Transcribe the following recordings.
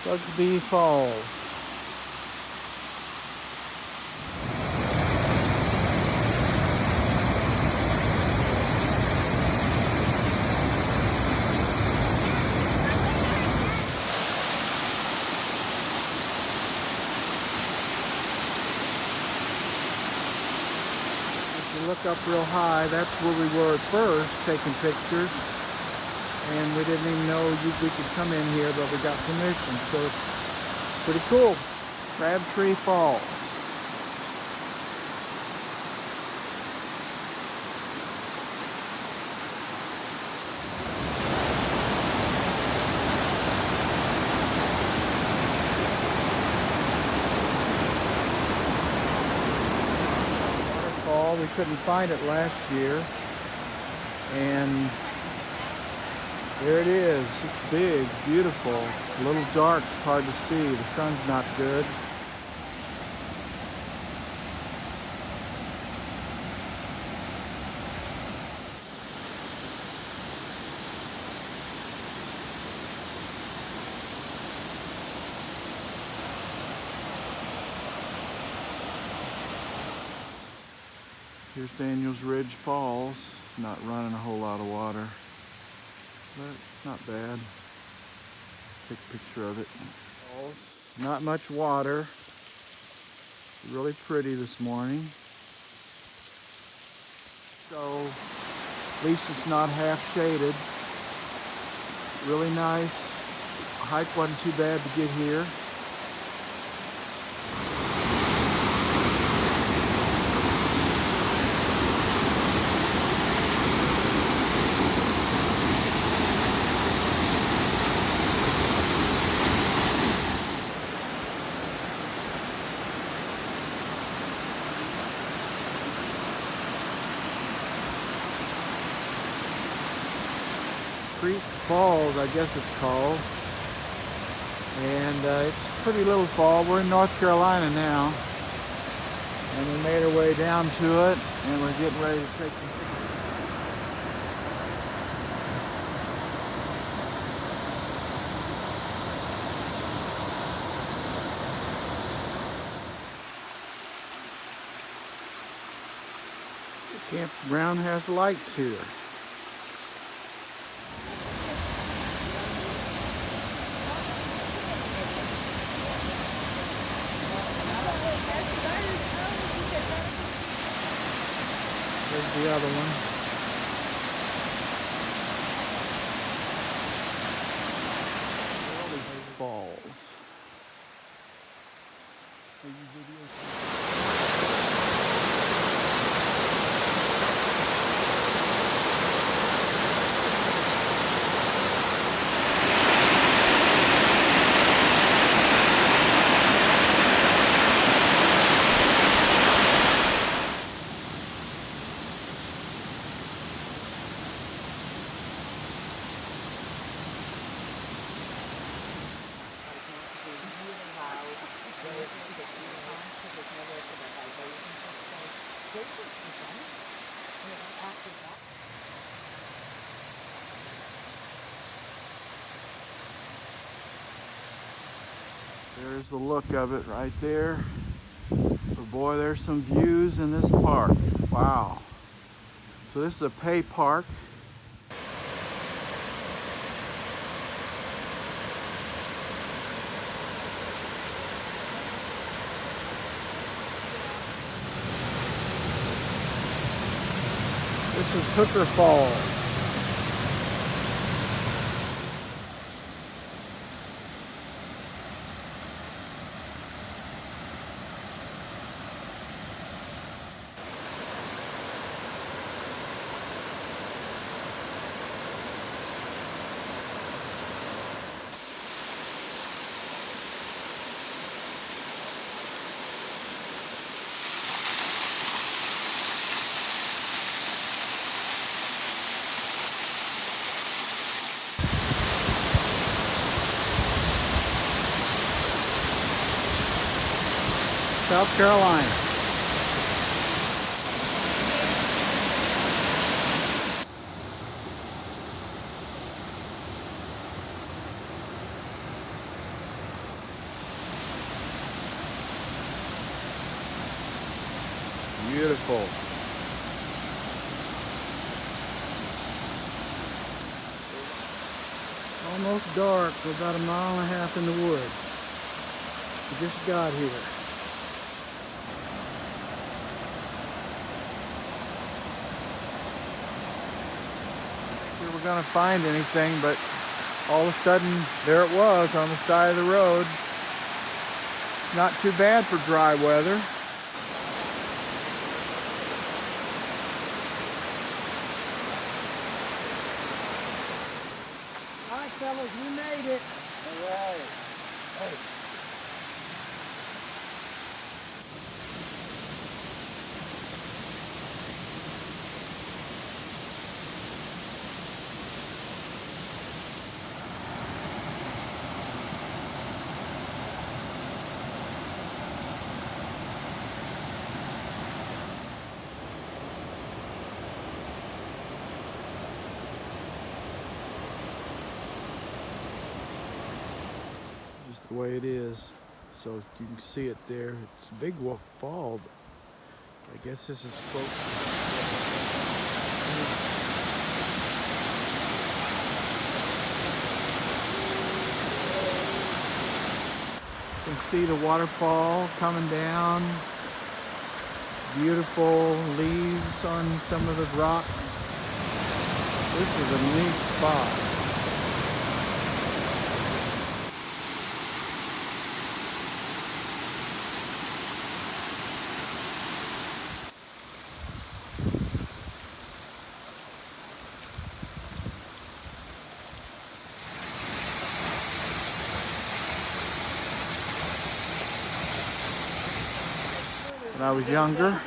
Bugsby Falls. If you look up real high, that's where we were at first, taking pictures. And we didn't even know we could come in here, but we got permission, so it's pretty cool. Crabtree Falls. Waterfall, we couldn't find it last year, and there it is. It's big, beautiful. It's a little dark, it's hard to see. The sun's not good. Here's Daniels Ridge Falls. Not running a whole lot of water, but not bad. Take a picture of it. Not much water. Really pretty this morning. So at least it's not half shaded. Really nice. Hike wasn't too bad to get here. Creek Falls, I guess it's called. And it's a pretty little fall. We're in North Carolina now. And we made our way down to it, and we're getting ready to take some pictures. The campground has lights here. There's the other one. Falls. There's the look of it right there. But boy, there's some views in this park. Wow. So this is a pay park. This is Hooker Falls. South Carolina. Beautiful. Almost dark. We're about 1.5 miles in the woods. We just got here. We were gonna find anything, but all of a sudden there it was on the side of the road. Not too bad for dry weather. All right, fellas, we made it. All right. Hey. Just the way it is. So you can see it there. It's Big Wolf Fall. I guess this is close. You can see the waterfall coming down. Beautiful leaves on some of the rock. This is a neat spot. When I was younger.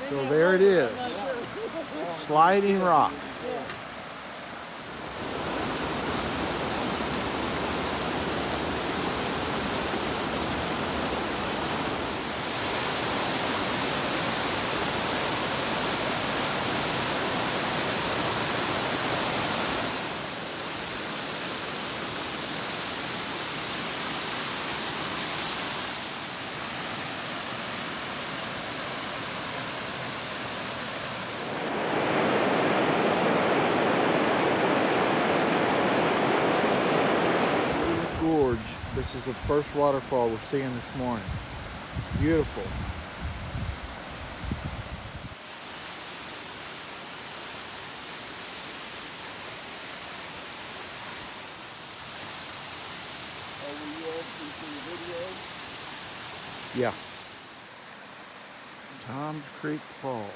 So there it is. Sliding rock. Gorge. This is the first waterfall we're seeing this morning. Beautiful. Were you all shooting the video? Yeah. Toms Creek Falls.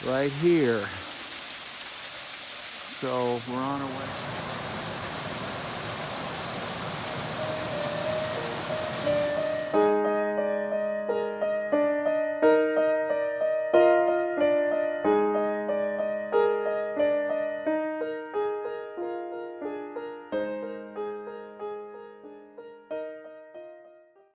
Right here. So we're on our way.